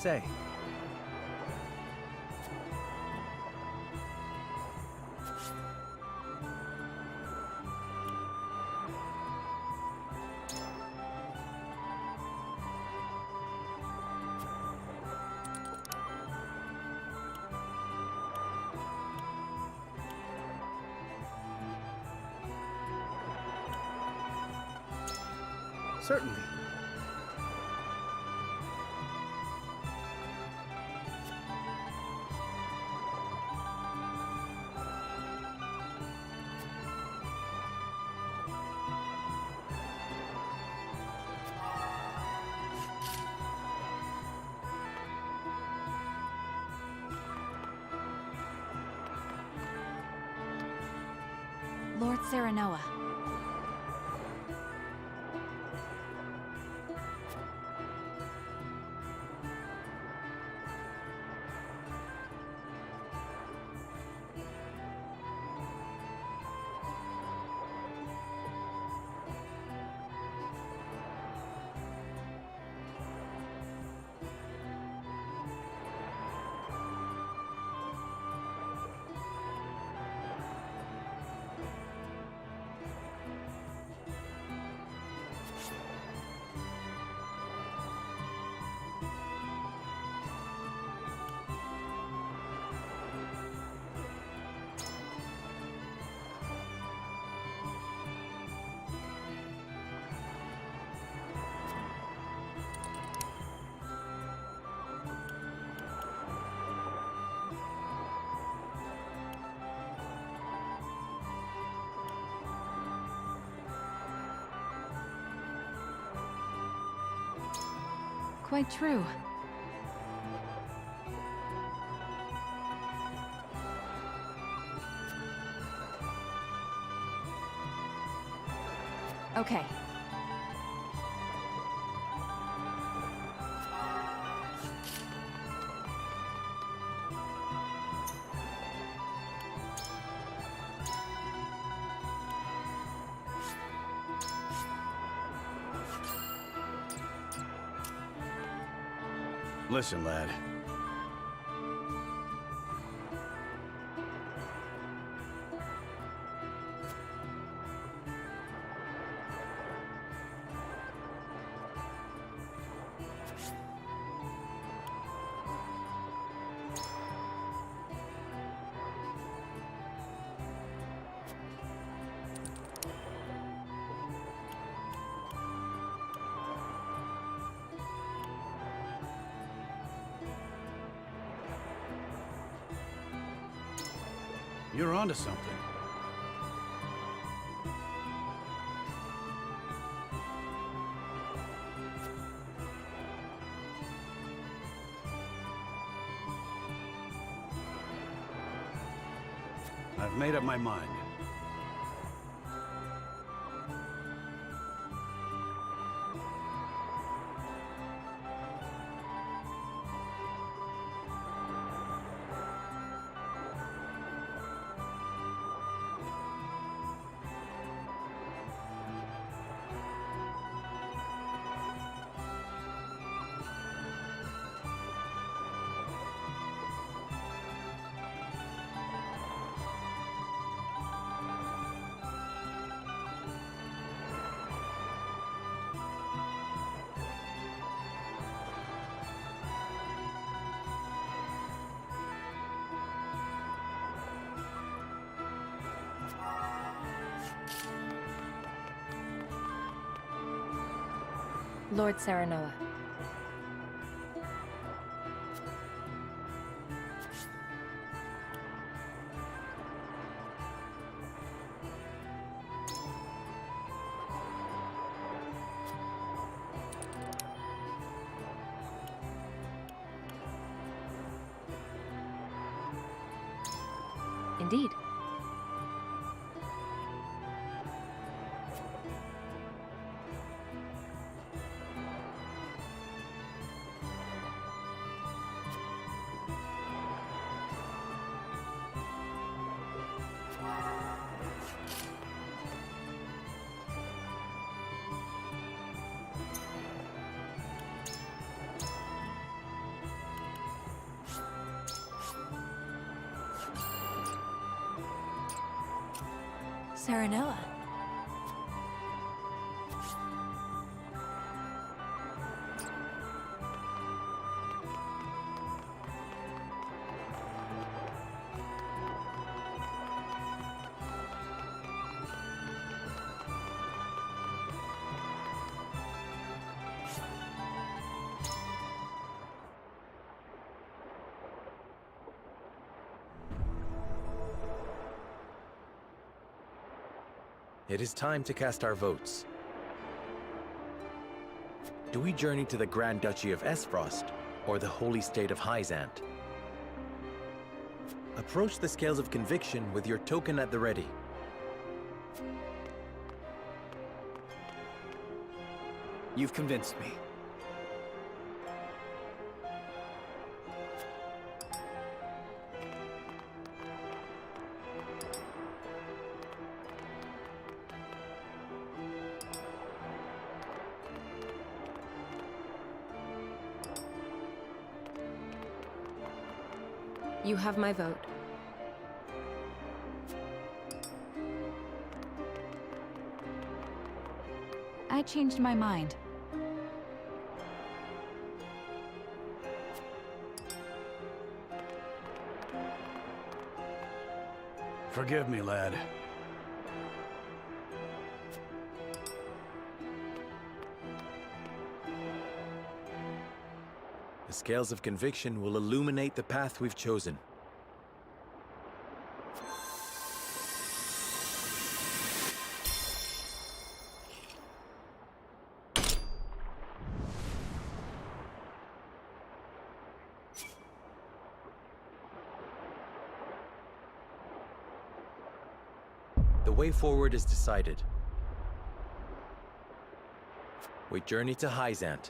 say. Certainly. Lord Serenoa. Quite true. Okay. Listen, lad. You're onto something. I've made up my mind. Lord Serenoa. Indeed. Serenoa. It is time to cast our votes. Do we journey to the Grand Duchy of Esfrost, or the Holy State of Hyzant? Approach the scales of conviction with your token at the ready. You've convinced me. You have my vote. I changed my mind. Forgive me, lad. The scales of conviction will illuminate the path we've chosen. The way forward is decided. We journey to Hyzant.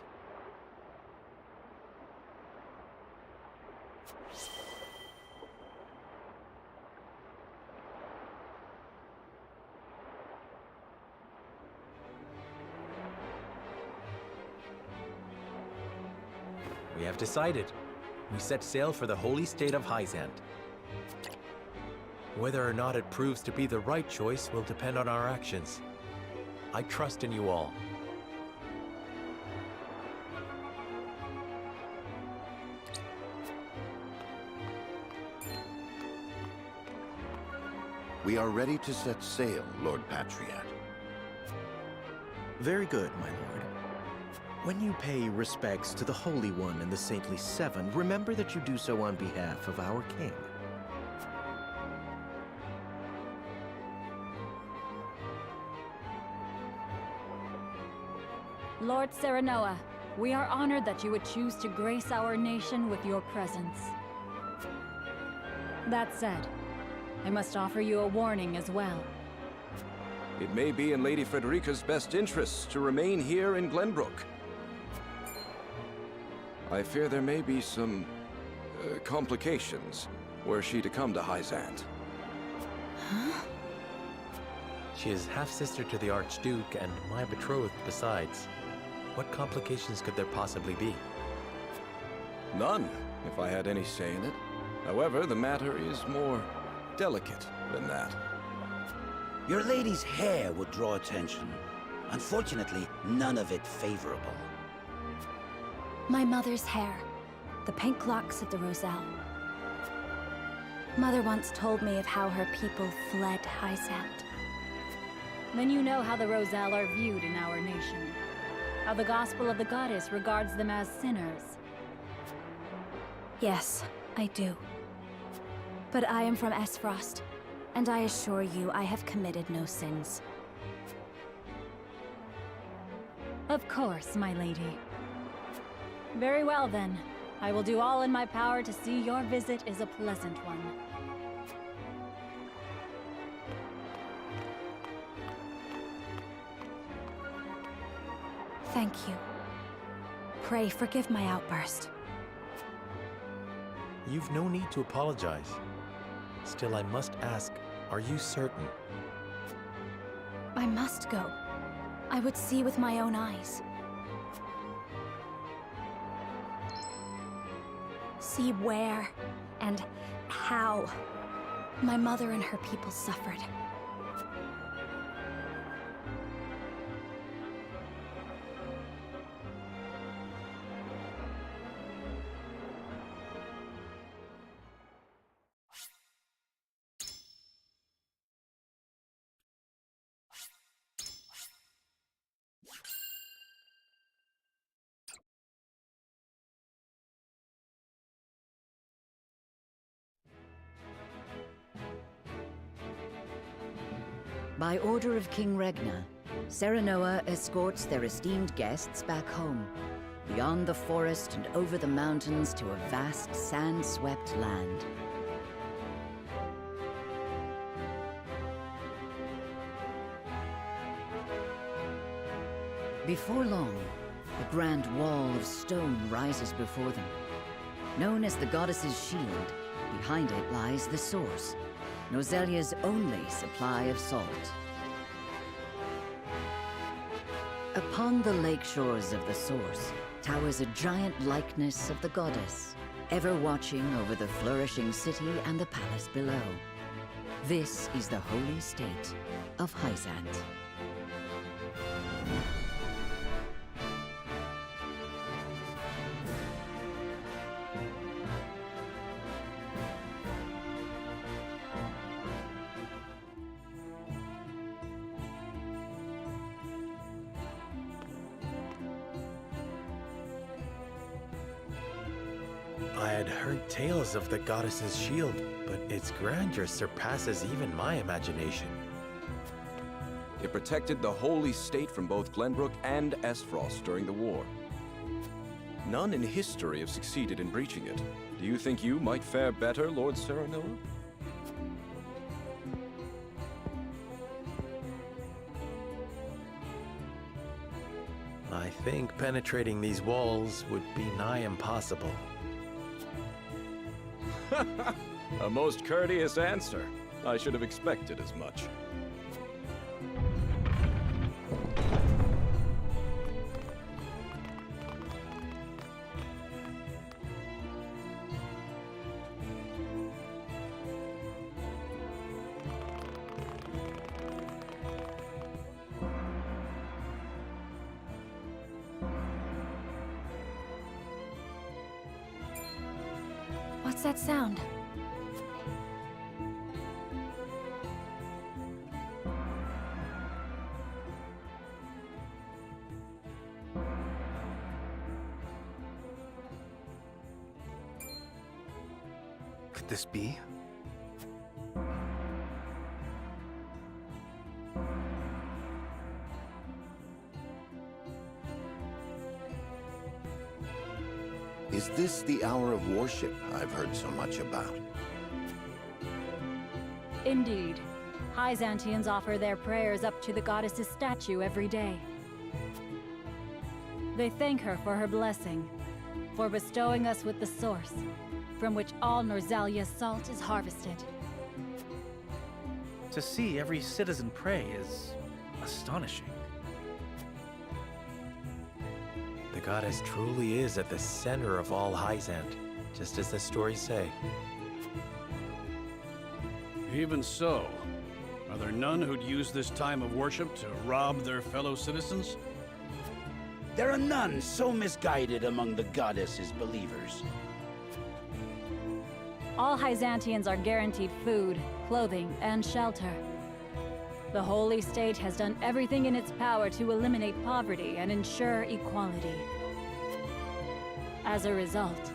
We have decided. We set sail for the Holy State of Hyzant. Whether or not it proves to be the right choice will depend on our actions. I trust in you all. We are ready to set sail, Lord Patriot. Very good, my lord. When you pay respects to the Holy One and the Saintly Seven, remember that you do so on behalf of our king. Lord Serenoa, we are honored that you would choose to grace our nation with your presence. That said, I must offer you a warning as well. It may be in Lady Frederica's best interests to remain here in Glenbrook. I fear there may be some complications were she to come to Hyzant. She is half-sister to the Archduke and my betrothed besides. What complications could there possibly be? None, if I had any say in it. However, the matter is more delicate than that. Your lady's hair would draw attention. Unfortunately, none of it favorable. My mother's hair. The pink locks of the Roselle. Mother once told me of how her people fled Hyzant. Then you know how the Roselle are viewed in our nation. How the gospel of the goddess regards them as sinners. Yes, I do. But I am from Esfrost, and I assure you I have committed no sins. Of course, my lady. Very well then. I will do all in my power to see your visit is a pleasant one. Thank you. Pray forgive my outburst. You've no need to apologize. Still, I must ask, are you certain? I must go. I would see with my own eyes. See where and how my mother and her people suffered. By order of King Regna, Serenoa escorts their esteemed guests back home, beyond the forest and over the mountains to a vast sand-swept land. Before long, a grand wall of stone rises before them. Known as the Goddess's Shield, behind it lies the source, Norzelia's only supply of salt. Upon the lake shores of the source towers a giant likeness of the goddess, ever watching over the flourishing city and the palace below. This is the holy state of Hyzant. I had heard tales of the goddess's shield, but its grandeur surpasses even my imagination. It protected the holy state from both Glenbrook and Esfrost during the war. None in history have succeeded in breaching it. Do you think you might fare better, Lord Serenoa? I think penetrating these walls would be nigh impossible. A most courteous answer. I should have expected as much. What's that sound? Could this be? Is this the hour of worship I've heard so much about? Indeed. Hyzantians offer their prayers up to the goddess's statue every day. They thank her for her blessing, for bestowing us with the source, from which all Norzalia's salt is harvested. To see every citizen pray is astonishing. The goddess truly is at the center of all Hyzant, just as the stories say. Even so, are there none who'd use this time of worship to rob their fellow citizens? There are none so misguided among the goddess's believers. All Hyzantians are guaranteed food, clothing, and shelter. The Holy State has done everything in its power to eliminate poverty and ensure equality. As a result,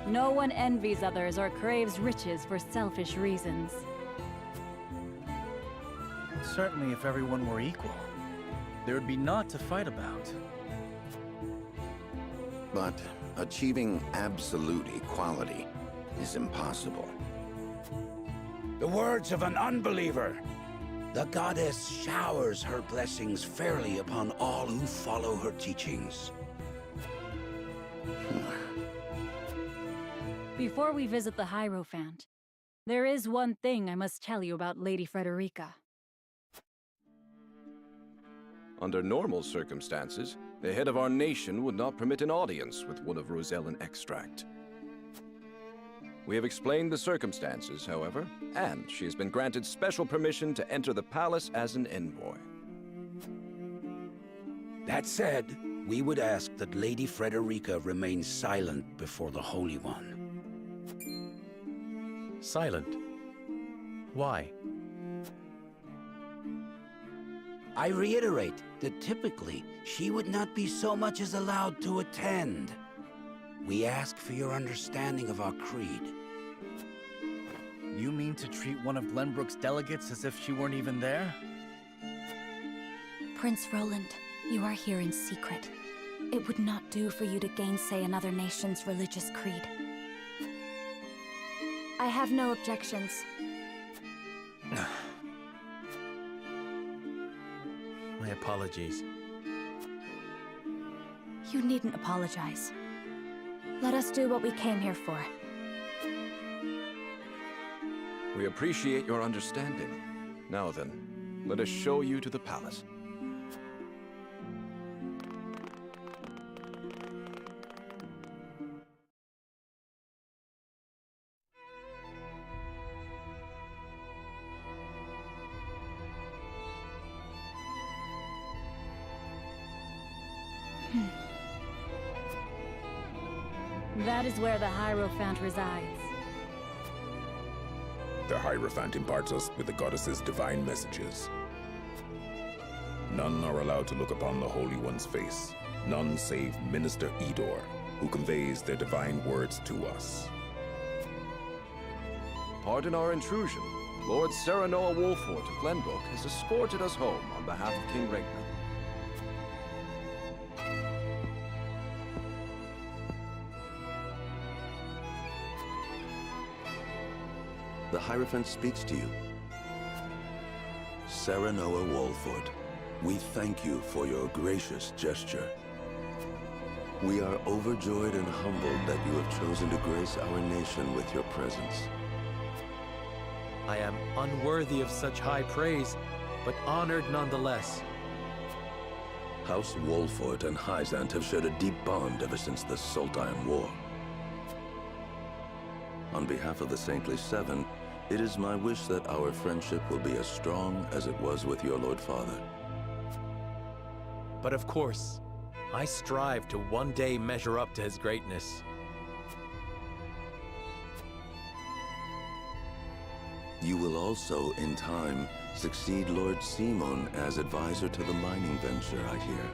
no one envies others or craves riches for selfish reasons. Certainly if everyone were equal, there would be naught to fight about. But achieving absolute equality is impossible. The words of an unbeliever. The goddess showers her blessings fairly upon all who follow her teachings. Before we visit the Hierophant, there is one thing I must tell you about Lady Frederica. Under normal circumstances, the head of our nation would not permit an audience with one of Rosellan extract. We have explained the circumstances, however, and she has been granted special permission to enter the palace as an envoy. That said, we would ask that Lady Frederica remain silent before the Holy One. Silent? Why? I reiterate that typically, she would not be so much as allowed to attend. We ask for your understanding of our creed. You mean to treat one of Glenbrook's delegates as if she weren't even there? Prince Roland, you are here in secret. It would not do for you to gainsay another nation's religious creed. I have no objections. My apologies. You needn't apologize. Let us do what we came here for. We appreciate your understanding. Now then, let us show you to the palace. That is where the Hierophant resides. The Hierophant imparts us with the goddess's divine messages. None are allowed to look upon the Holy One's face. None save Minister Edor, who conveys their divine words to us. Pardon our intrusion. Lord Serenoa Wolfort of Glenbrook has escorted us home on behalf of King Regna. The Hierophant speaks to you. Serenoa Wolfort, we thank you for your gracious gesture. We are overjoyed and humbled that you have chosen to grace our nation with your presence. I am unworthy of such high praise, but honored nonetheless. House Wolfort and Hyzant have shared a deep bond ever since the Sultan War. On behalf of the Saintly Seven, it is my wish that our friendship will be as strong as it was with your Lord Father. But of course, I strive to one day measure up to his greatness. You will also, in time, succeed Lord Simon as advisor to the mining venture, I hear.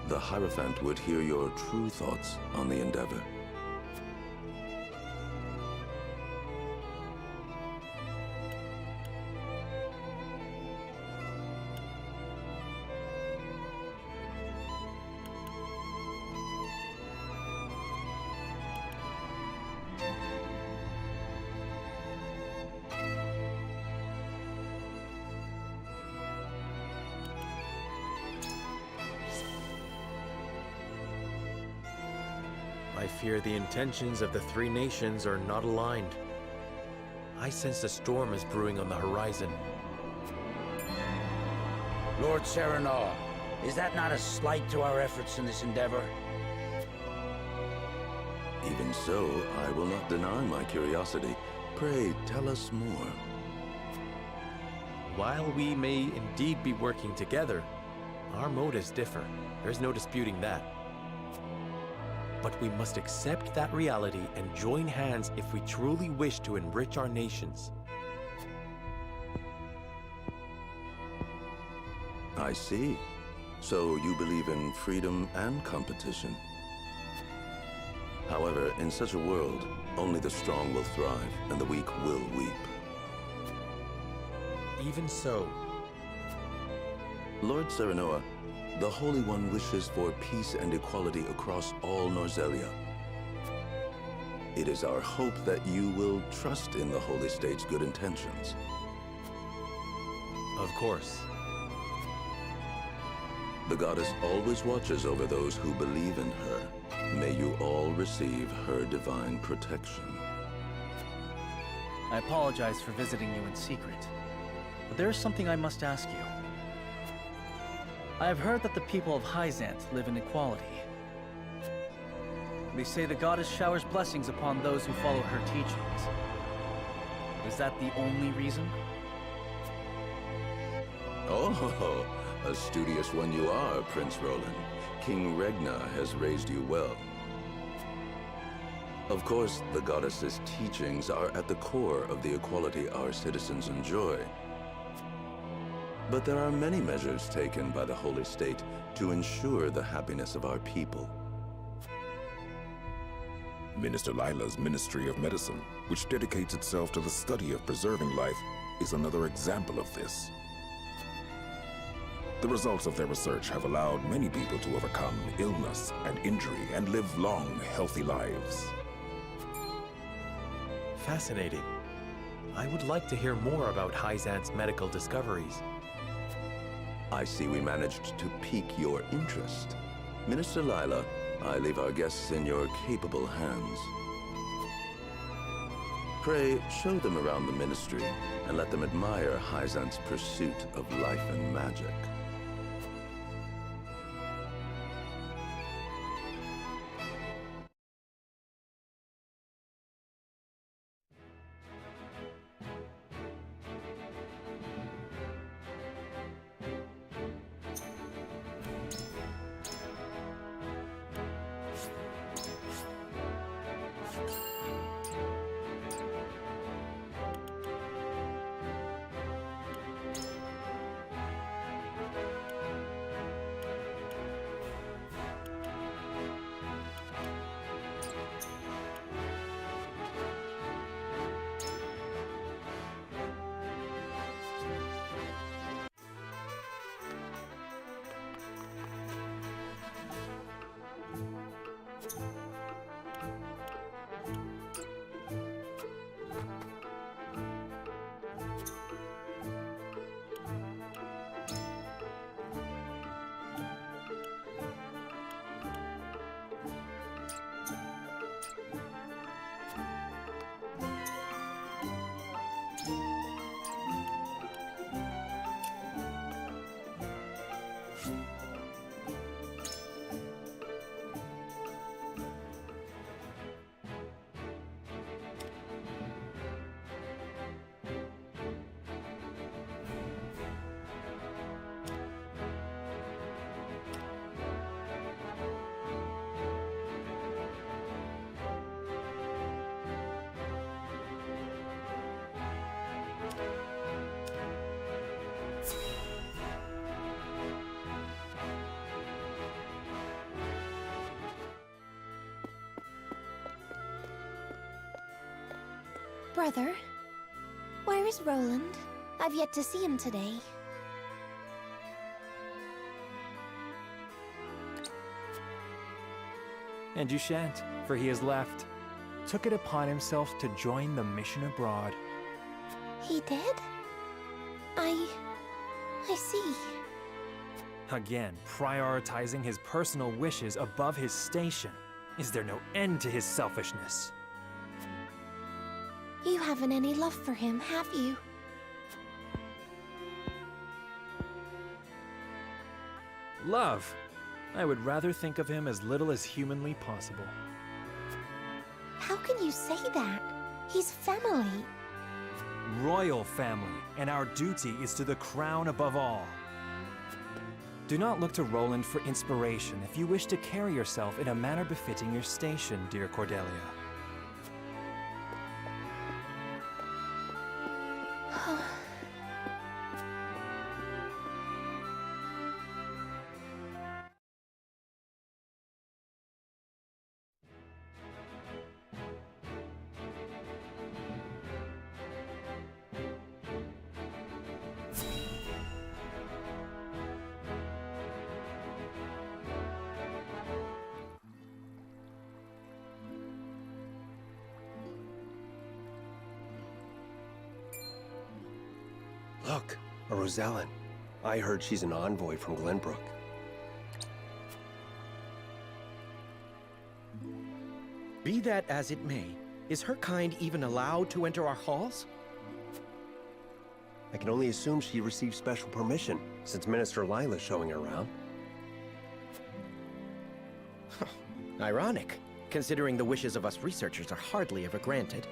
The Hierophant would hear your true thoughts on the endeavor. I fear the intentions of the three nations are not aligned. I sense a storm is brewing on the horizon. Lord Serenoa, is that not a slight to our efforts in this endeavor? Even so, I will not deny my curiosity. Pray, tell us more. While we may indeed be working together, our motives differ. There's no disputing that. But we must accept that reality and join hands if we truly wish to enrich our nations. I see. So you believe in freedom and competition. However, in such a world, only the strong will thrive and the weak will weep. Even so, Lord Serenoa, the Holy One wishes for peace and equality across all Norzelia. It is our hope that you will trust in the Holy State's good intentions. of course. The goddess always watches over those who believe in her. May you all receive her divine protection. I apologize for visiting you in secret, but there is something I must ask you. I have heard that the people of Hyzant live in equality. They say the goddess showers blessings upon those who follow her teachings. Is that the only reason? Oh, a studious one you are, Prince Roland. King Regna has raised you well. Of course, the goddess's teachings are at the core of the equality our citizens enjoy. But there are many measures taken by the Holy State to ensure the happiness of our people. Minister Lila's Ministry of Medicine, which dedicates itself to the study of preserving life, is another example of this. The results of their research have allowed many people to overcome illness and injury and live long, healthy lives. Fascinating. I would like to hear more about Hyzant's medical discoveries. I see we managed to pique your interest. Minister Lila, I leave our guests in your capable hands. Pray, show them around the ministry and let them admire Hyzant's pursuit of life and magic. Brother, where is Roland? I've yet to see him today. And you shan't, for he has left. Took it upon himself to join the mission abroad. He did? I see. Again, prioritizing his personal wishes above his station. Is there no end to his selfishness? You haven't any love for him, have you? Love? I would rather think of him as little as humanly possible. How can you say that? He's family. Royal family, and our duty is to the crown above all. Do not look to Roland for inspiration if you wish to carry yourself in a manner befitting your station, dear Cordelia. Look, a Rosellan. I heard she's an envoy from Glenbrook. Be that as it may, is her kind even allowed to enter our halls? I can only assume she received special permission, since Minister Lila's showing her around. Ironic, considering the wishes of us researchers are hardly ever granted.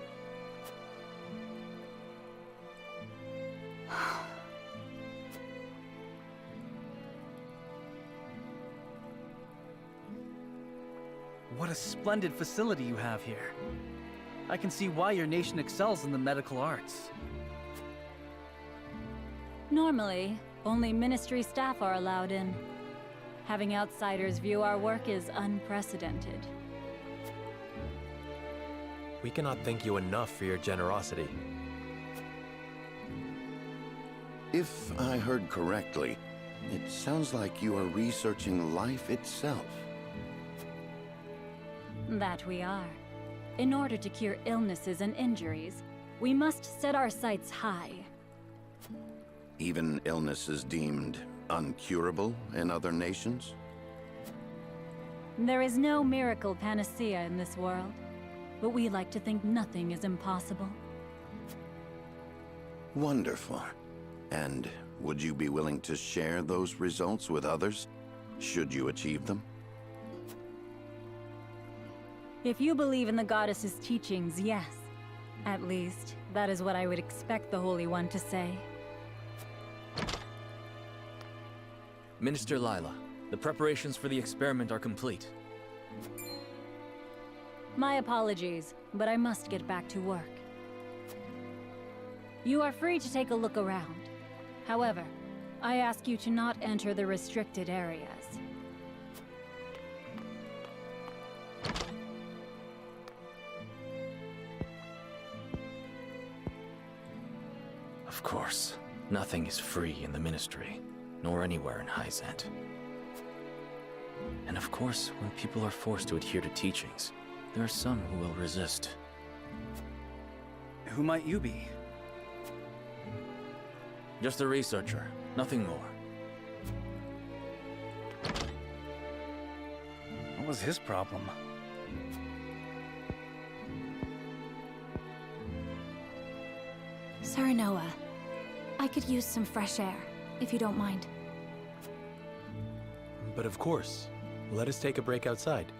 What a splendid facility you have here. I can see why your nation excels in the medical arts. Normally, only ministry staff are allowed in. Having outsiders view our work is unprecedented. We cannot thank you enough for your generosity. If I heard correctly, It sounds like you are researching life itself. That we are. In order to cure illnesses and injuries, we must set our sights high. Even illnesses deemed uncurable in other nations? There is no miracle panacea in this world, but we like to think nothing is impossible. Wonderful. And would you be willing to share those results with others, should you achieve them? If you believe in the goddess's teachings, yes. At least, that is what I would expect the Holy One to say. Minister Lila, the preparations for the experiment are complete. My apologies, but I must get back to work. You are free to take a look around. However, I ask you to not enter the restricted areas. Of course, nothing is free in the Ministry, nor anywhere in Hyzant. And of course, when people are forced to adhere to teachings, there are some who will resist. Who might you be? Just a researcher, nothing more. What was his problem? Sir Noah, I could use some fresh air, if you don't mind. But of course, let us take a break outside.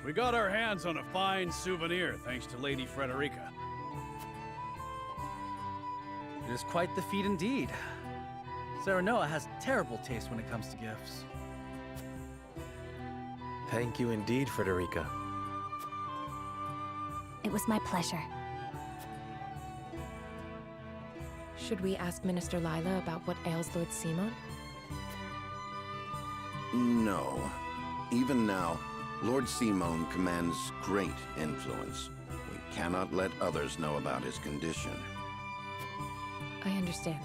We got our hands on a fine souvenir thanks to Lady Frederica. It is quite the feat indeed. Serenoa has terrible taste when it comes to gifts. Thank you indeed, Frederica. It was my pleasure. Should we ask Minister Lila about what ails Lord Simon? No. Even now, Lord Simon commands great influence. We cannot let others know about his condition. I understand.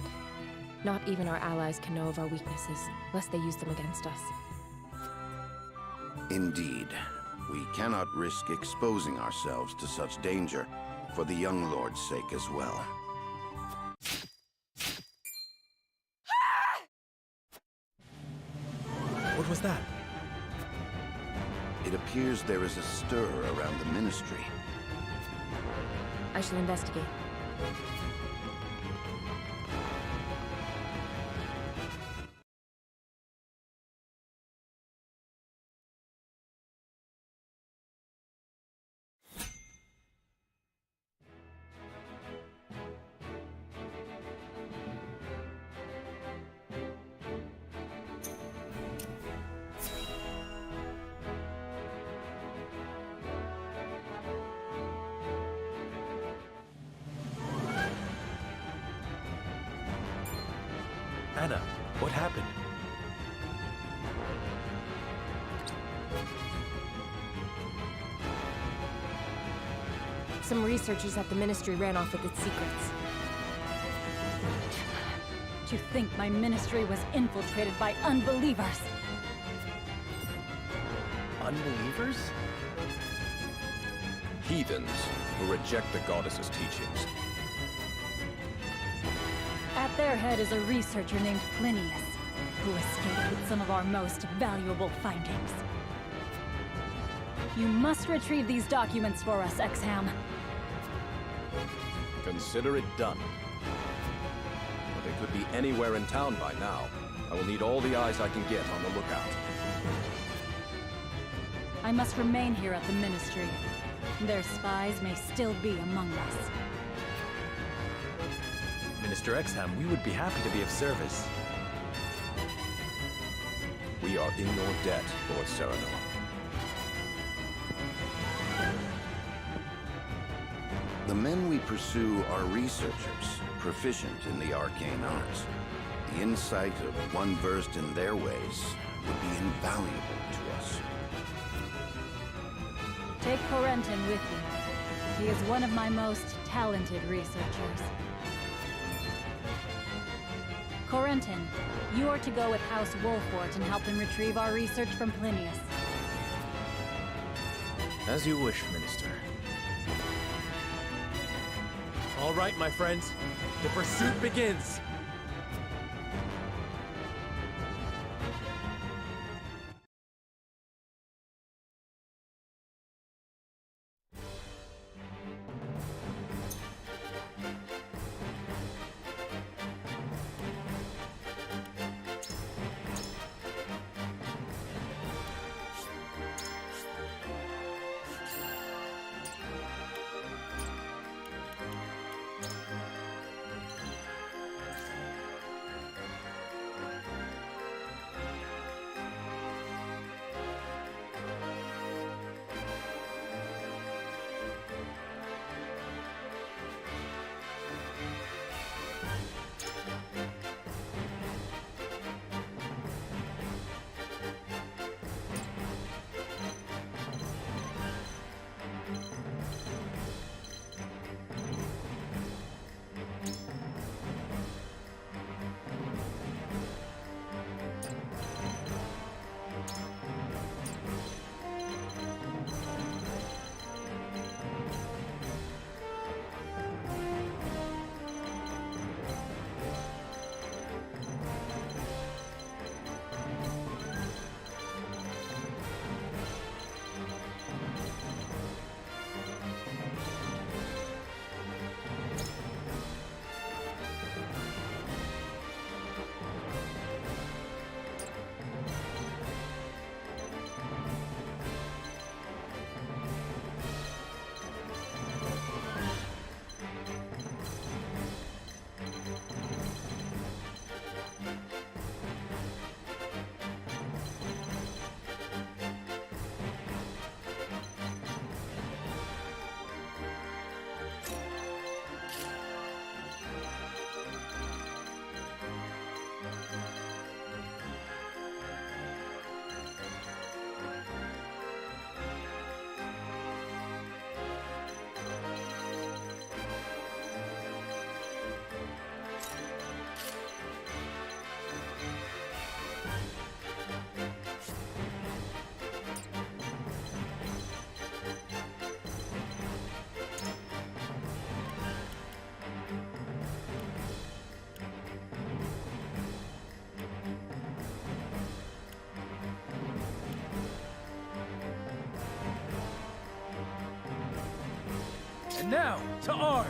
Not even our allies can know of our weaknesses, lest they use them against us. Indeed. We cannot risk exposing ourselves to such danger, for the young lord's sake as well. What was that? It appears there is a stir around the ministry. I shall investigate. Anna, what happened? Some researchers at the Ministry ran off with its secrets. To think my ministry was infiltrated by unbelievers. Unbelievers? Heathens who reject the goddess's teachings. At their head is a researcher named Plinius, who escaped with some of our most valuable findings. You must retrieve these documents for us, Exham. Consider it done. But they could be anywhere in town by now. I will need all the eyes I can get on the lookout. I must remain here at the Ministry. Their spies may still be among us. Minister Exham, we would be happy to be of service. We are in your debt, Lord Serenoa. The men we pursue are researchers, proficient in the arcane arts. The insight of one versed in their ways would be invaluable to us. Take Corentin with you. He is one of my most talented researchers. Corentin, you are to go with House Wolfort and help them retrieve our research from Plinius. As you wish, Minister. All right, my friends. The pursuit begins. Now, to arms!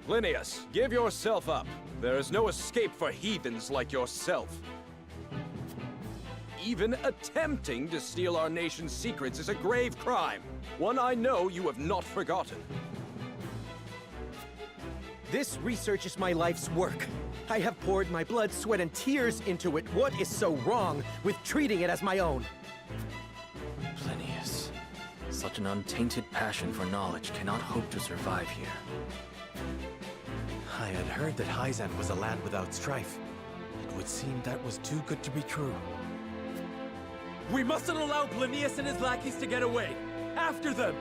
Plinius, give yourself up. There is no escape for heathens like yourself. Even attempting to steal our nation's secrets is a grave crime. One I know you have not forgotten. This research is my life's work. I have poured my blood, sweat, and tears into it. What is so wrong with treating it as my own? Plinius, such an untainted passion for knowledge cannot hope to survive here. I had heard that Hyzant was a land without strife. It would seem that was too good to be true. We mustn't allow Plinius and his lackeys to get away! After them!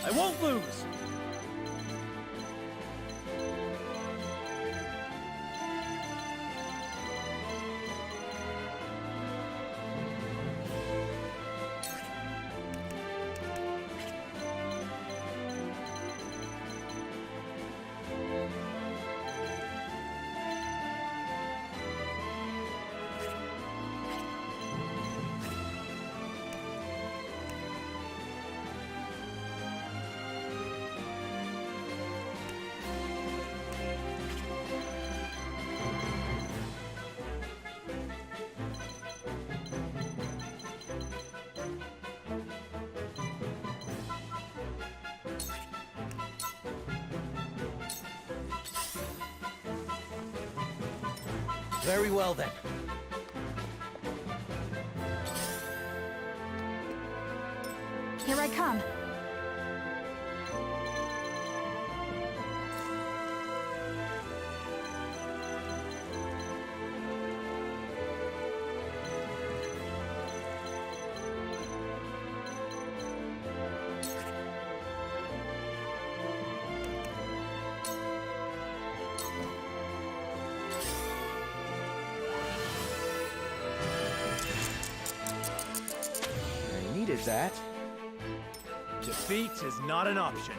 I won't lose! Very well, then. Here I come. I needed that. Defeat is not an option.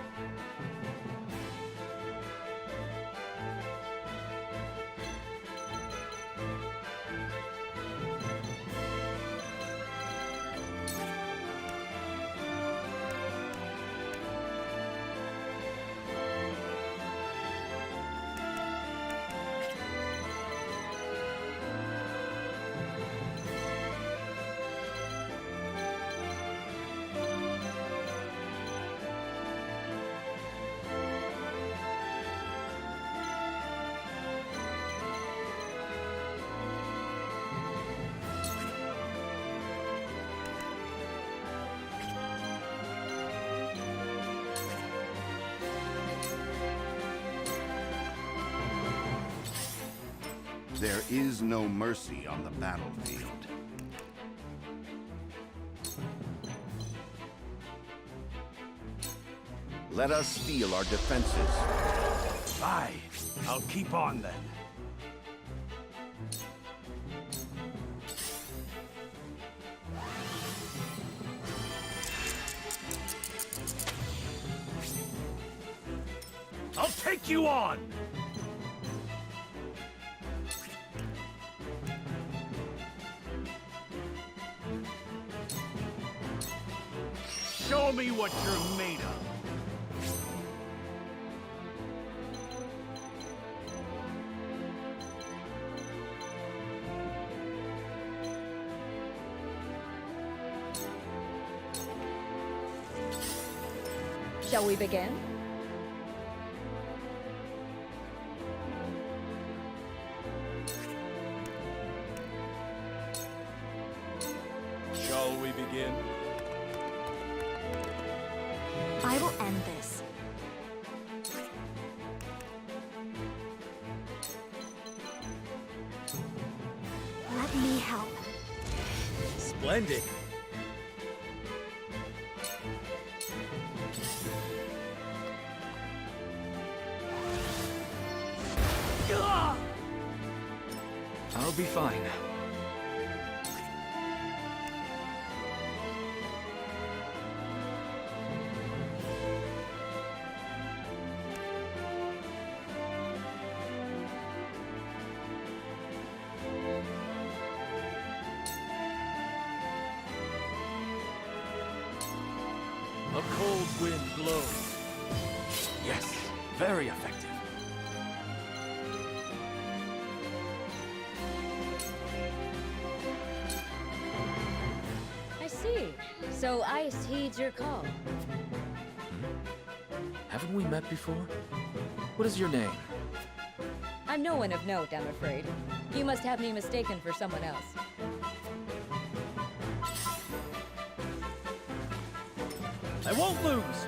There is no mercy on the battlefield. Let us steel our defenses. Aye, I'll keep on then. I'll take you on! Show me what you're made of! Shall we begin? Shall we begin? I will end this. Let me help. Splendid! I'll be fine. A cold wind blows. Yes, very effective. I see. So Ice heeds your call. Haven't we met before? What is your name? I'm no one of note, I'm afraid. You must have me mistaken for someone else. I won't lose!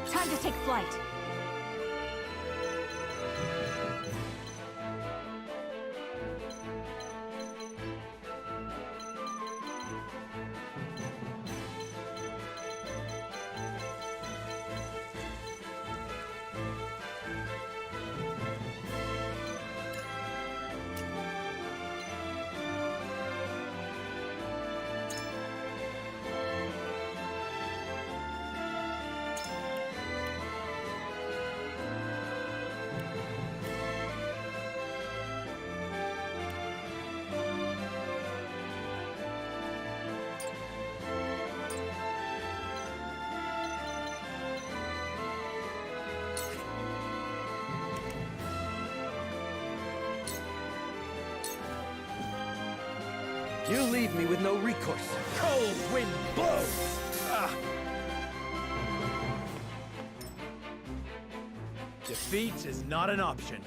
Time to take flight. You leave me with no recourse. Cold wind blows! Ah. Defeat is not an option.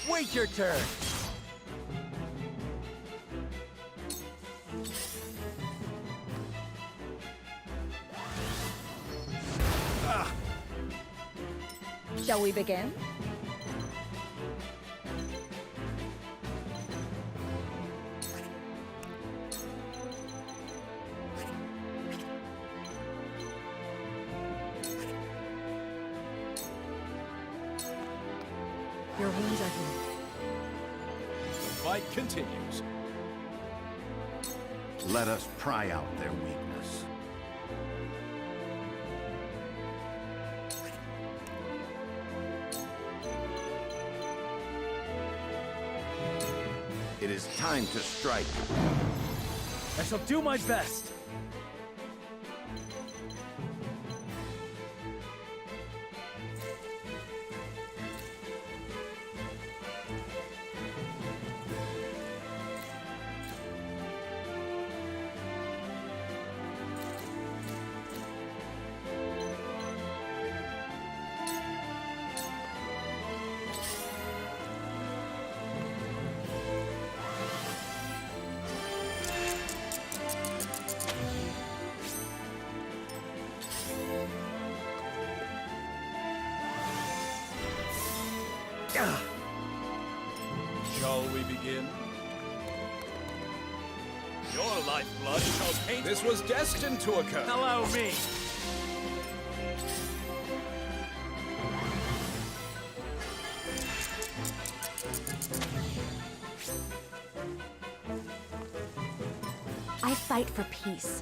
Wait your turn! Shall we begin? Your wounds are healed. The fight continues. Let us pry out their weakness. It is time to strike. I shall do my best. Shall we begin? Your lifeblood shall paint... This was destined to occur. Allow me! I fight for peace.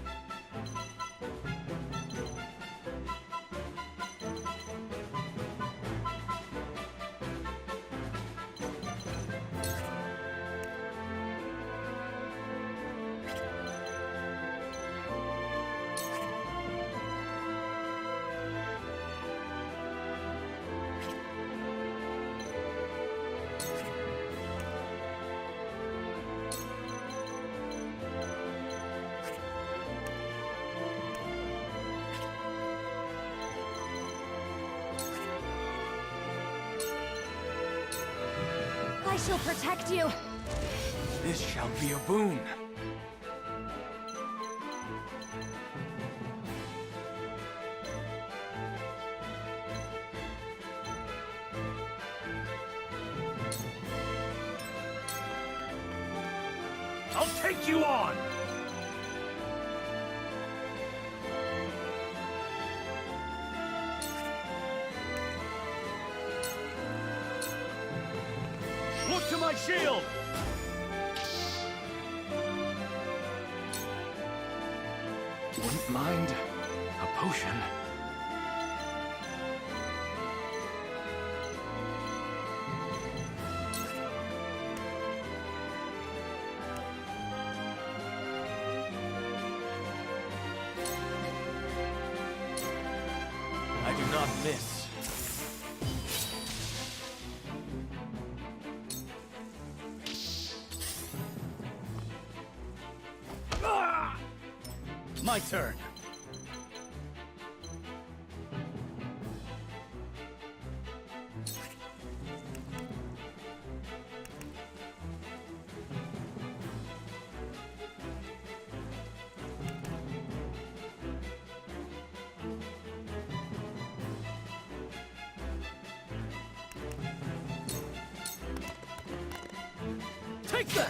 I shall protect you. This shall be a boon. I'll take you on! Look to my shield! Wouldn't mind a potion. I do not miss. My turn. Take that!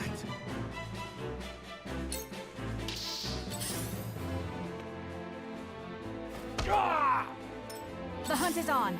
The hunt is on.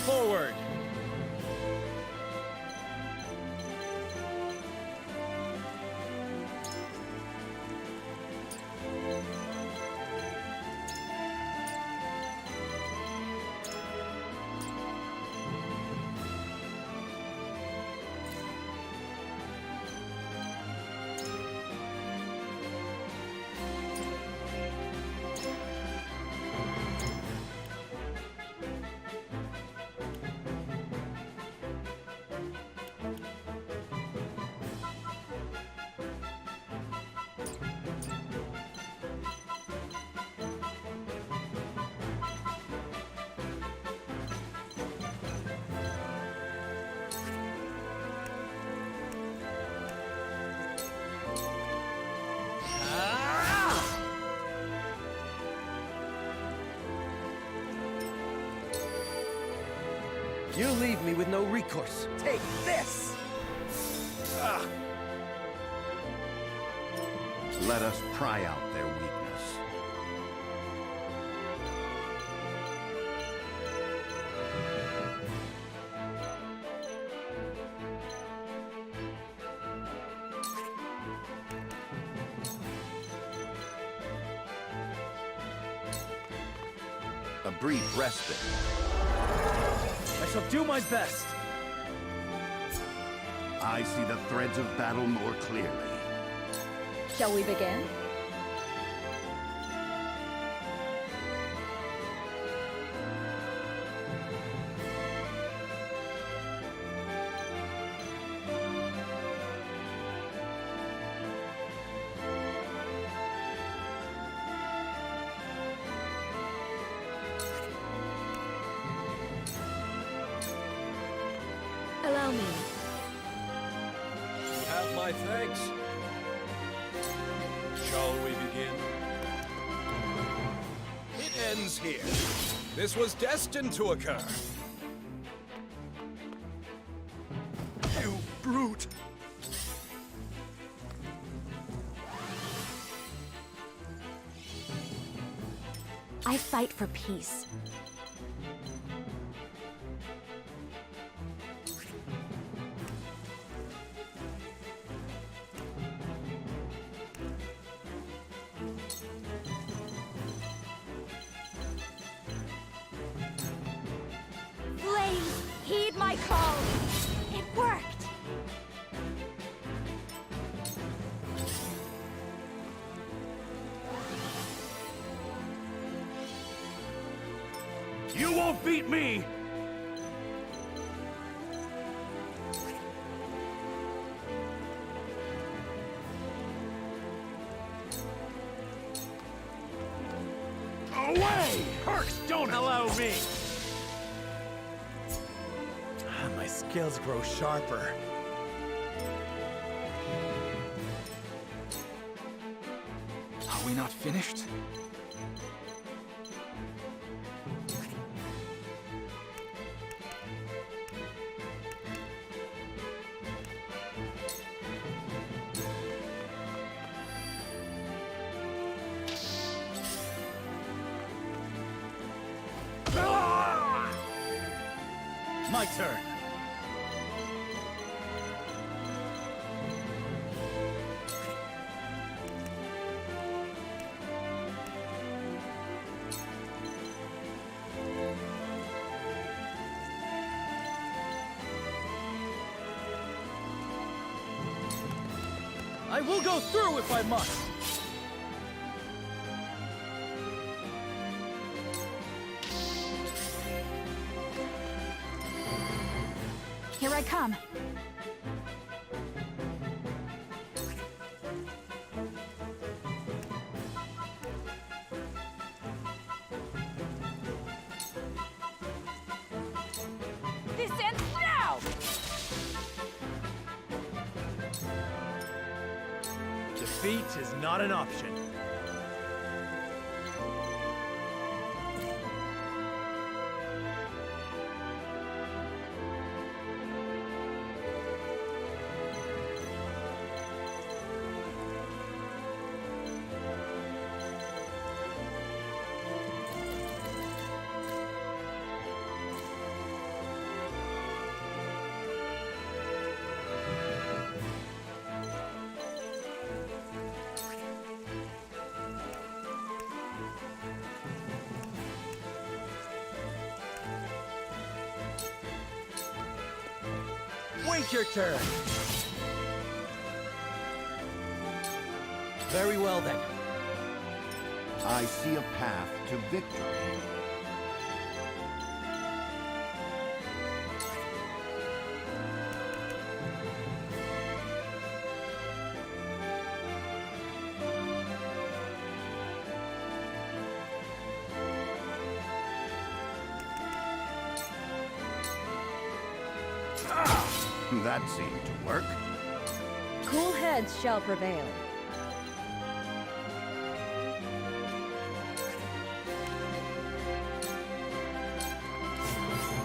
Forward! You leave me with no recourse. Take this! Let us pry out their weakness. a brief respite. I shall do my best. I see the threads of battle more clearly. Shall we begin? Allow me. You have my thanks. Shall we begin? It ends here. This was destined to occur. You brute! I fight for peace. Flames, heed my call! It worked! You won't beat me! Away! Perks don't allow me! My skills grow sharper. Are we not finished? My turn. I will go through if I must. Here I come. This ends now! Defeat is not an option. Wait your turn. Very well then. I see a path to victory. That seemed to work. Cool heads shall prevail.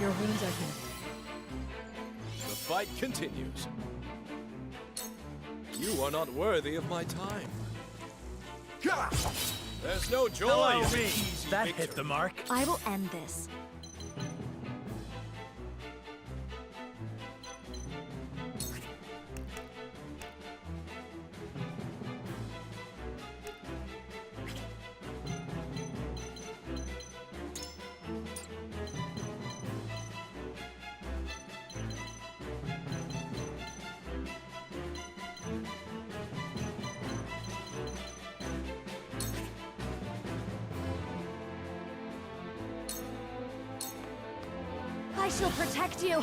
Your wounds are healed. The fight continues. You are not worthy of my time. There's no joy Allow in me. easy That victory. hit the mark. I will end this. shall protect you.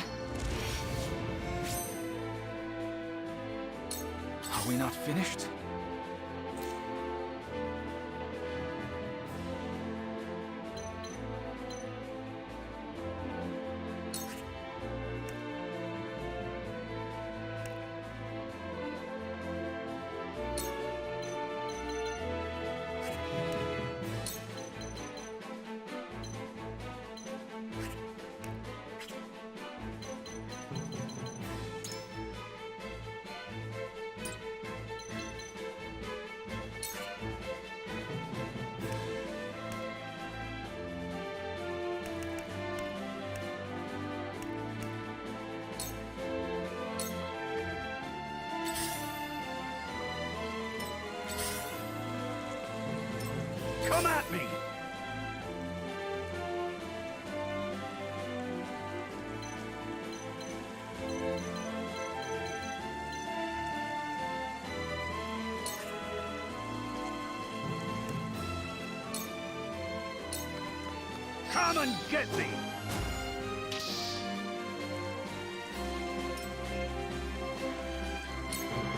Are we not finished? Come at me! Come and get me!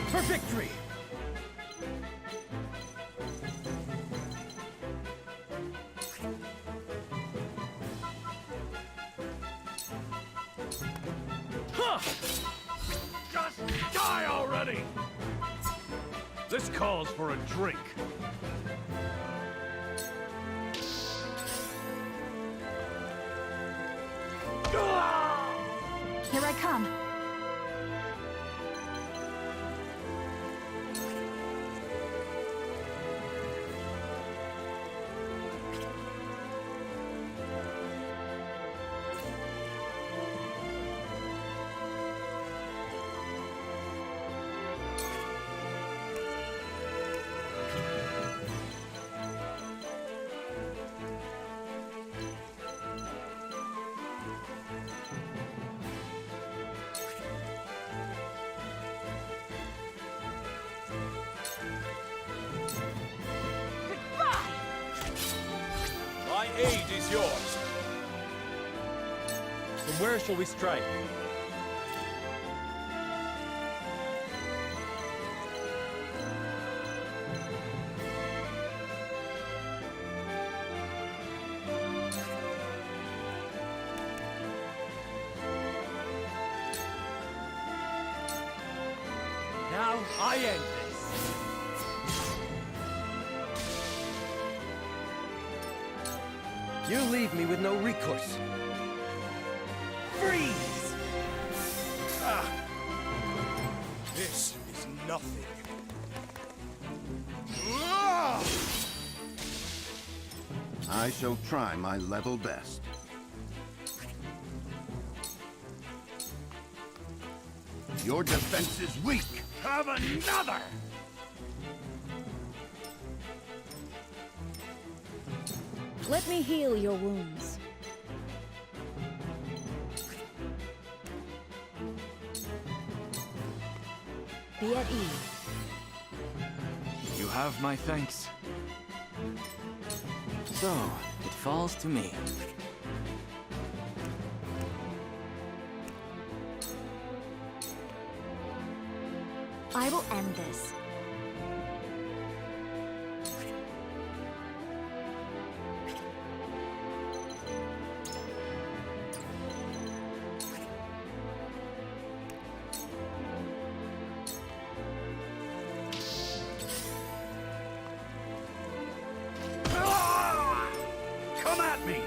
For victory! Just die already! This calls for a drink. Here I come. My aid is yours. From where shall we strike? Now I end this. You leave me with no recourse. Freeze! Ah! This is nothing. Ah! I shall try my level best. Your defense is weak. Have another! Let me heal your wounds. Be at ease. You have my thanks. So, it falls to me. I will end this. Come at me!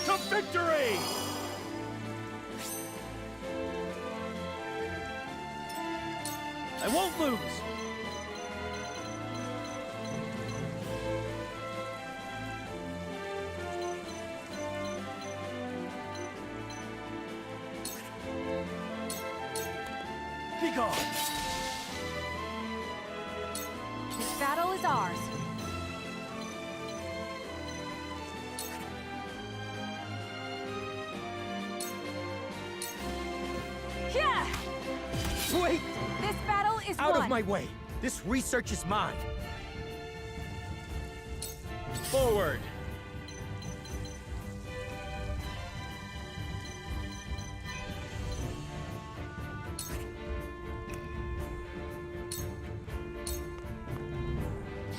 To victory! I won't lose! Be gone! This battle is ours. Out of my way! This research is mine! Forward!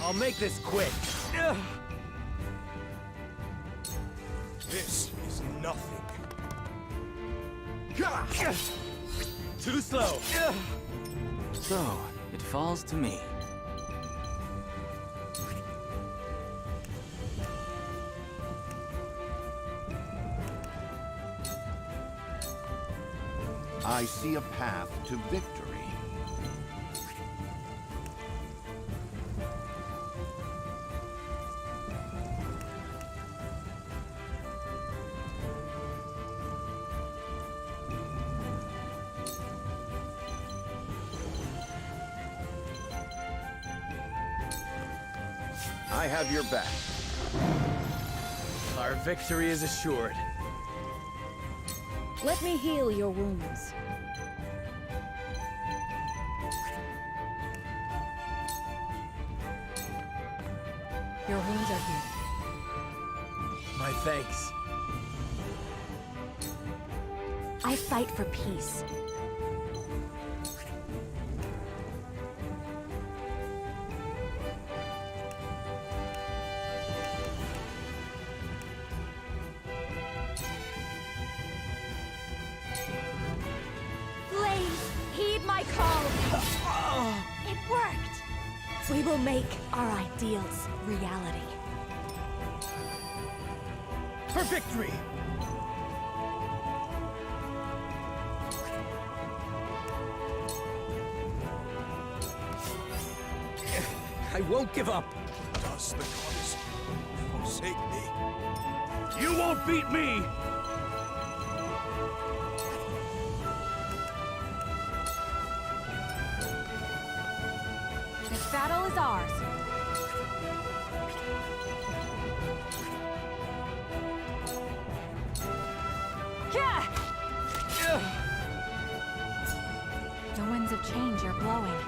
I'll make this quick. This is nothing. Too slow. So, it falls to me. I see a path to victory. I have your back. Our victory is assured. Let me heal your wounds. Your wounds are healed. My thanks. I fight for peace. Heed my call! It worked! We will make our ideals reality. For victory! I won't give up! Does the goddess forsake me? You won't beat me! This battle is ours. The winds of change are blowing.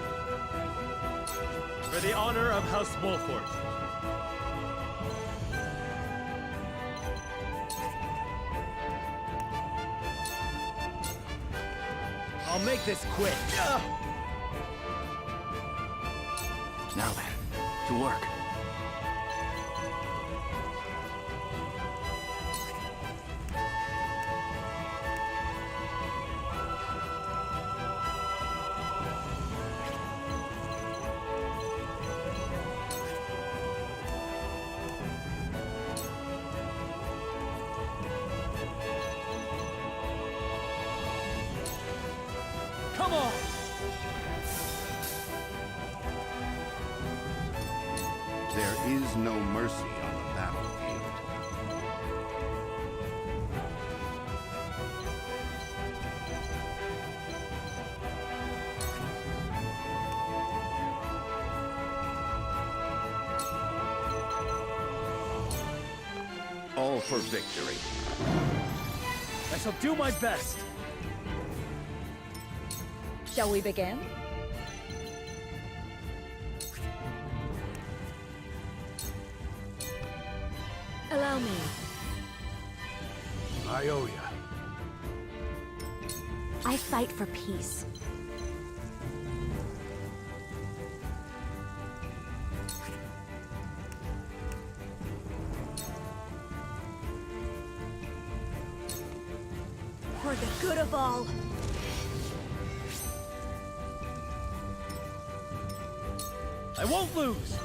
For the honor of House Wolfort. I'll make this quick. Now then, to work. Come on! There is no mercy on the battlefield. All for victory. I shall do my best. Shall we begin? Allow me. I owe ya. I fight for peace. For the good of all. I won't lose!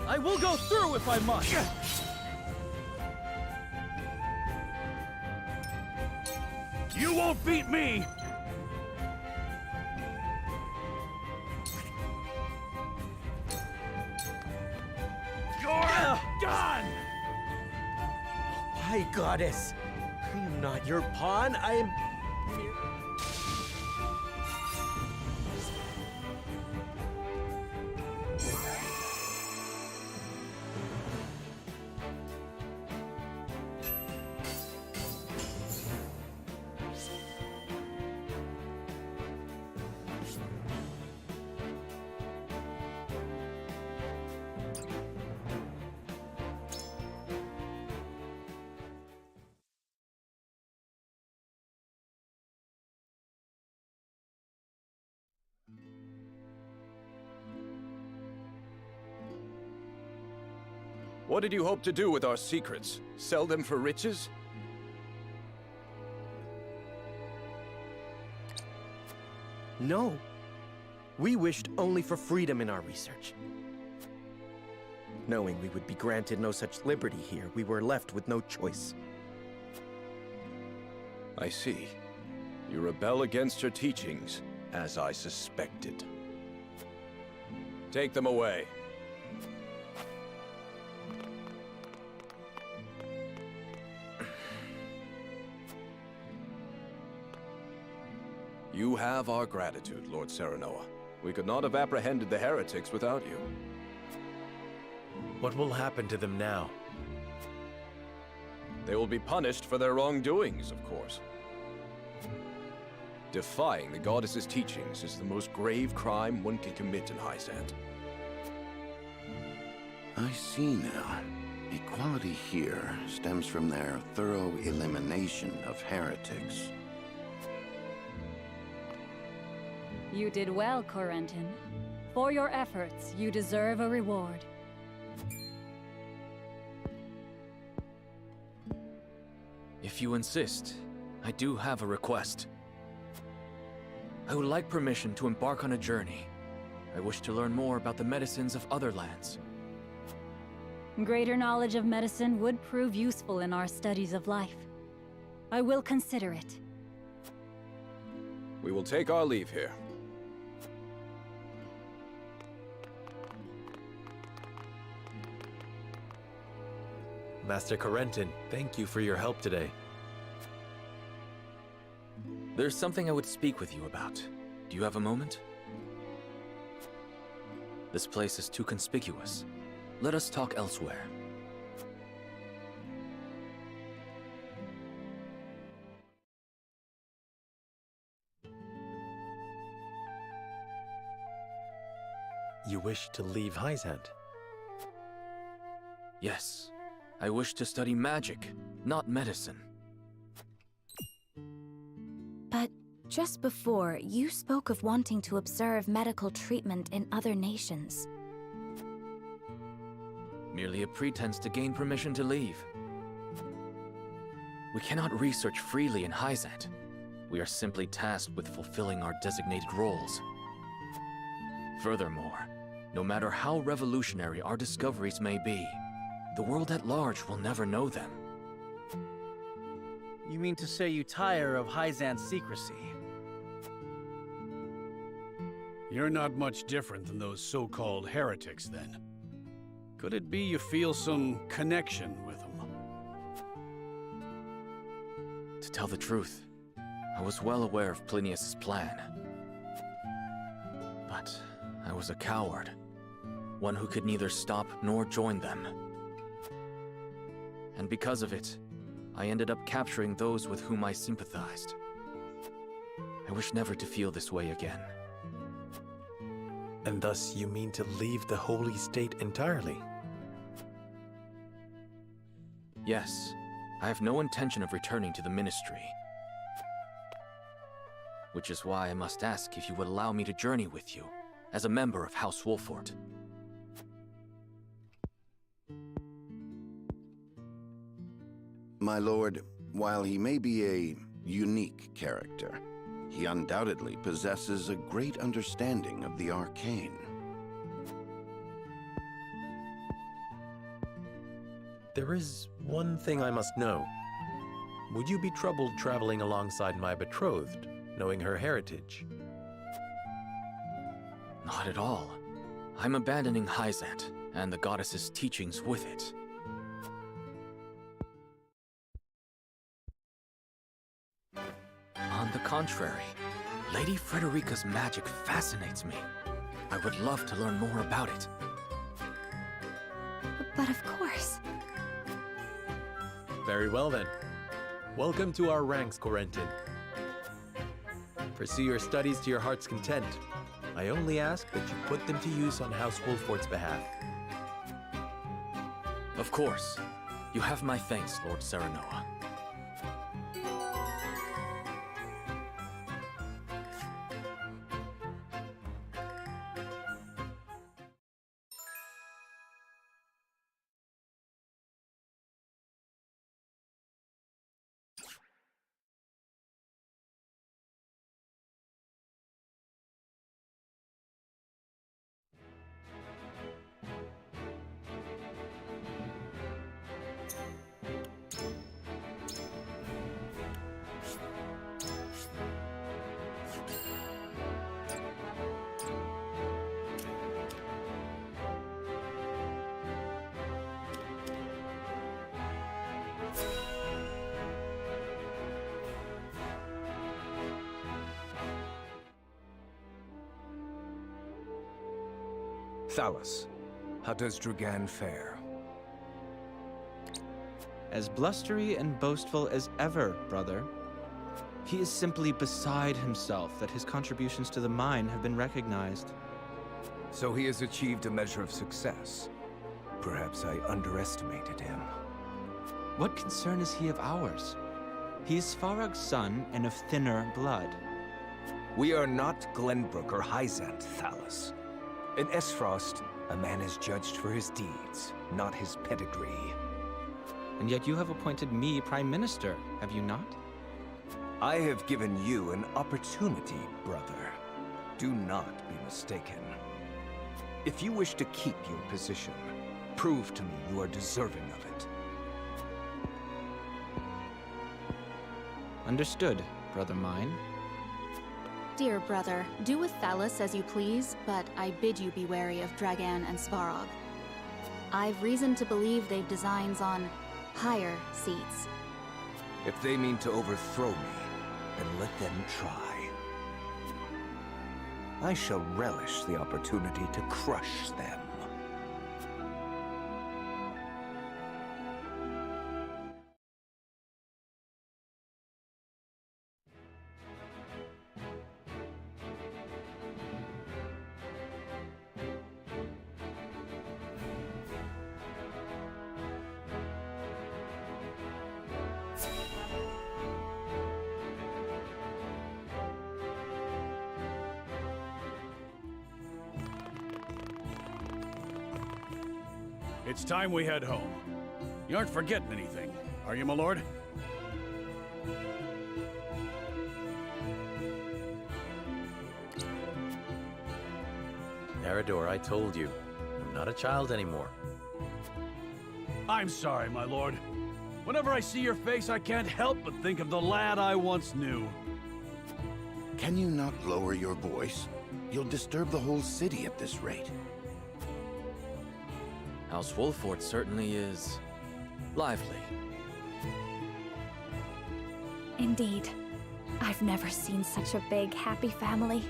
I will go through if I must! You won't beat me! You're done! Why, goddess? I am not your pawn. I am... What did you hope to do with our secrets? Sell them for riches? No. We wished only for freedom in our research. Knowing we would be granted no such liberty here, we were left with no choice. I see. You rebel against her teachings, as I suspected. Take them away. You have our gratitude, Lord Serenoa. We could not have apprehended the heretics without you. What will happen to them now? They will be punished for their wrongdoings, of course. Defying the goddess's teachings is the most grave crime one can commit in Hyzant. I see now. Equality here stems from their thorough elimination of heretics. You did well, Corentin. For your efforts, you deserve a reward. If you insist, I do have a request. I would like permission to embark on a journey. I wish to learn more about the medicines of other lands. Greater knowledge of medicine would prove useful in our studies of life. I will consider it. We will take our leave here. Master Corentin, thank you for your help today. There's something I would speak with you about. Do you have a moment? This place is too conspicuous. Let us talk elsewhere. You wish to leave Hyzant? Yes. I wish to study magic, not medicine. But just before, you spoke of wanting to observe medical treatment in other nations. Merely a pretense to gain permission to leave. We cannot research freely in Hyzant. We are simply tasked with fulfilling our designated roles. Furthermore, no matter how revolutionary our discoveries may be, the world at large will never know them. You mean to say you tire of Hyzant's secrecy? You're not much different than those so-called heretics, then. Could it be you feel some connection with them? To tell the truth, I was well aware of Plinius's plan. But I was a coward, one who could neither stop nor join them. And because of it, I ended up capturing those with whom I sympathized. I wish never to feel this way again. And thus you mean to leave the Holy State entirely? Yes, I have no intention of returning to the Ministry. Which is why I must ask if you would allow me to journey with you, as a member of House Wolfort. My lord, while he may be a unique character, he undoubtedly possesses a great understanding of the arcane. There is one thing I must know. Would you be troubled traveling alongside my betrothed, knowing her heritage? Not at all. I'm abandoning Hyzant, and the goddess's teachings with it. On the contrary, Lady Frederica's magic fascinates me. I would love to learn more about it. But of course. Very well then. Welcome to our ranks, Corentin. Pursue your studies to your heart's content. I only ask that you put them to use on House Wolfort's behalf. Of course. You have my thanks, Lord Serenoa. Thalos, how does Dragan fare? As blustery and boastful as ever, brother. He is simply beside himself that his contributions to the mine have been recognized. So he has achieved a measure of success. Perhaps I underestimated him. What concern is he of ours? He is Svarog's son and of thinner blood. We are not Glenbrook or Hyzant, Thalos. In Esfrost, a man is judged for his deeds, not his pedigree. And yet you have appointed me Prime Minister, have you not? I have given you an opportunity, brother. Do not be mistaken. If you wish to keep your position, prove to me you are deserving of it. Understood, brother mine. Dear brother, do with Thalos as you please, but I bid you be wary of Dragan and Svarog. I've reason to believe they've designs on higher seats. If they mean to overthrow me, then let them try. I shall relish the opportunity to crush them. It's time we head home. You aren't forgetting anything, are you, my lord? Eridor, I told you. I'm not a child anymore. I'm sorry, my lord. Whenever I see your face, I can't help but think of the lad I once knew. Can you not lower your voice? You'll disturb the whole city at this rate. House Wolfort certainly is lively. Indeed. I've never seen such a big, happy family.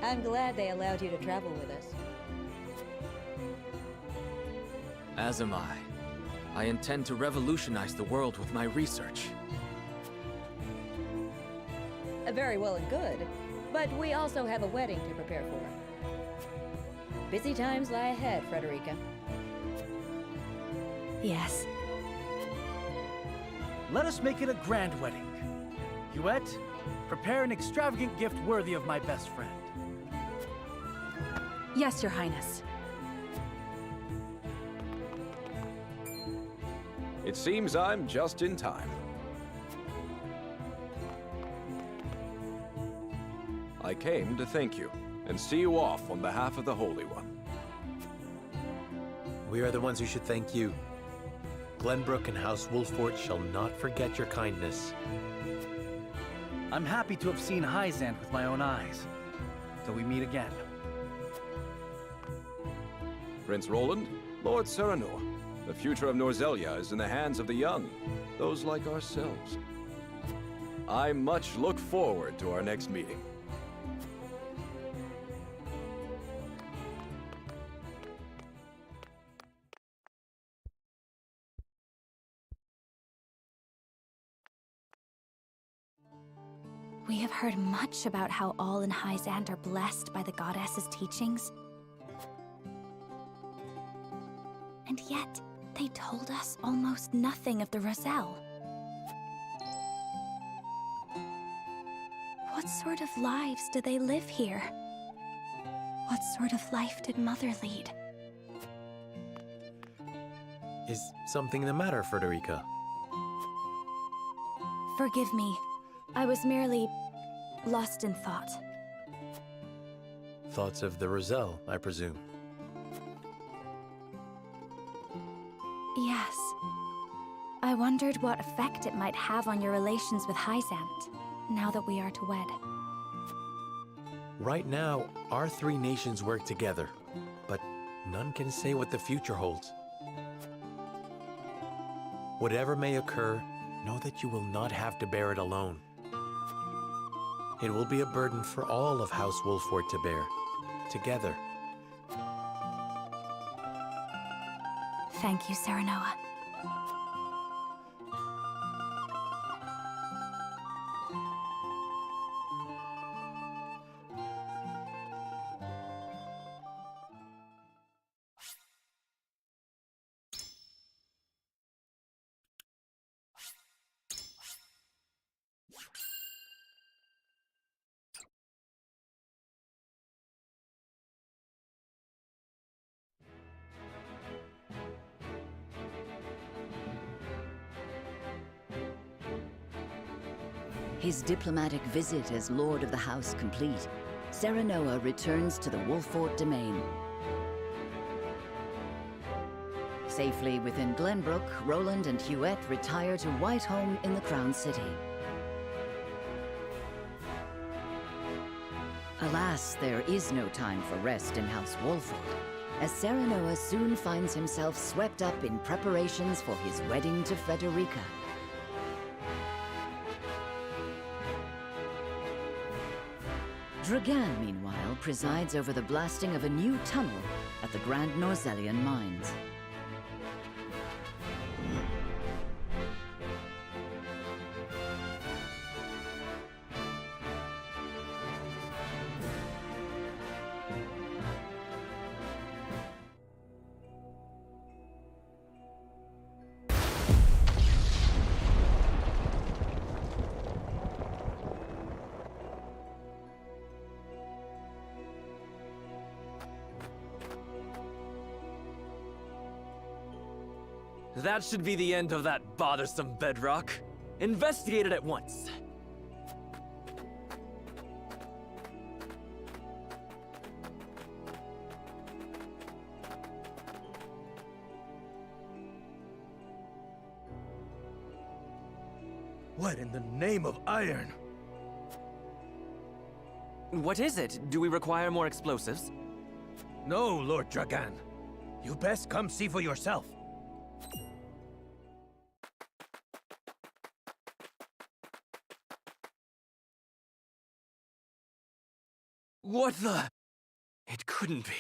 I'm glad they allowed you to travel with us. As am I. I intend to revolutionize the world with my research. Very well and good, but we also have a wedding to prepare for. Busy times lie ahead, Frederica. Yes. Let us make it a grand wedding. Huette, prepare an extravagant gift worthy of my best friend. Yes, Your Highness. It seems I'm just in time. I came to thank you and see you off on behalf of the Holy One. We are the ones who should thank you. Glenbrook and House Wolfort shall not forget your kindness. I'm happy to have seen Hyzant with my own eyes. Till we meet again. Prince Roland, Lord Serenoa, the future of Norzelia is in the hands of the young, those like ourselves. I much look forward to our next meeting. We have heard much about how all in Hyzant are blessed by the goddess's teachings. And yet, they told us almost nothing of the Roselle. What sort of lives do they live here? What sort of life did Mother lead? Is something the matter, Frederica? Forgive me. I was merely lost in thought. Thoughts of the Roselle, I presume. Yes. I wondered what effect it might have on your relations with Hyzant, now that we are to wed. Right now, our three nations work together, but none can say what the future holds. Whatever may occur, know that you will not have to bear it alone. It will be a burden for all of House Wolford to bear, together. Thank you, Serenoa. His diplomatic visit as Lord of the House complete, Serenoa returns to the Wolfort domain. Safely within Glenbrook, Roland and Huette retire to Whitehome in the Crown City. Alas, there is no time for rest in House Wolford, as Serenoa soon finds himself swept up in preparations for his wedding to Frederica. Dragan, meanwhile, presides over the blasting of a new tunnel at the Grand Norzellian mines. That should be the end of that bothersome bedrock. Investigate it at once. What in the name of iron? What is it? Do we require more explosives? No, Lord Dragan. You best come see for yourself. What the? It couldn't be.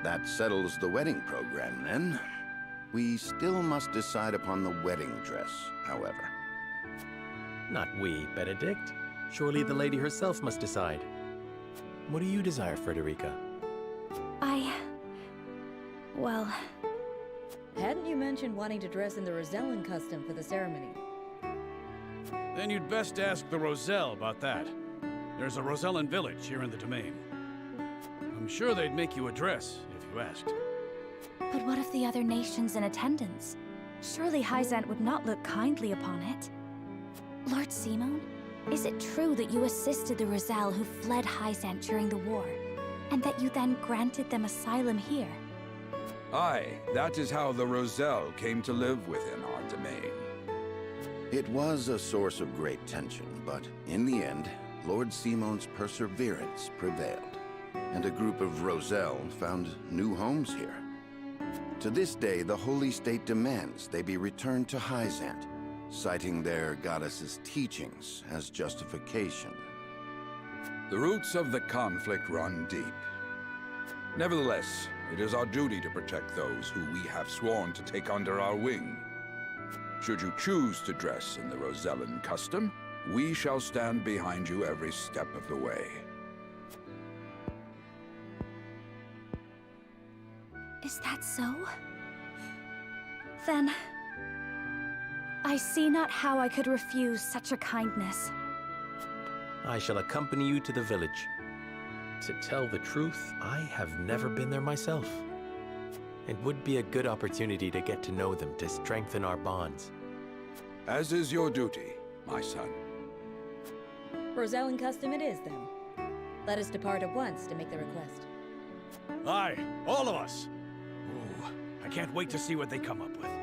That settles the wedding program, then. We still must decide upon the wedding dress, however. Not we, Benedict. Surely the lady herself must decide. What do you desire, Frederica? Well... Hadn't you mentioned wanting to dress in the Rosellan custom for the ceremony? Then you'd best ask the Roselle about that. There's a Rosellan village here in the domain. I'm sure they'd make you a dress, if you asked. But what of the other nations in attendance? Surely Hyzant would not look kindly upon it. Lord Simon, is it true that you assisted the Roselle who fled Hyzant during the war, and that you then granted them asylum here? Aye, that is how the Roselle came to live within our domain. It was a source of great tension, but in the end, Lord Simon's perseverance prevailed. and a group of Roselle found new homes here. To this day, the Holy State demands they be returned to Hyzant, citing their goddess's teachings as justification. The roots of the conflict run deep. Nevertheless, it is our duty to protect those who we have sworn to take under our wing. Should you choose to dress in the Rosellan custom, we shall stand behind you every step of the way. Is that so? Then... I see not how I could refuse such a kindness. I shall accompany you to the village. To tell the truth, I have never been there myself. It would be a good opportunity to get to know them, to strengthen our bonds. As is your duty, my son. Rosellan custom it is, then. Let us depart at once to make the request. Aye, all of us. Ooh, I can't wait to see what they come up with.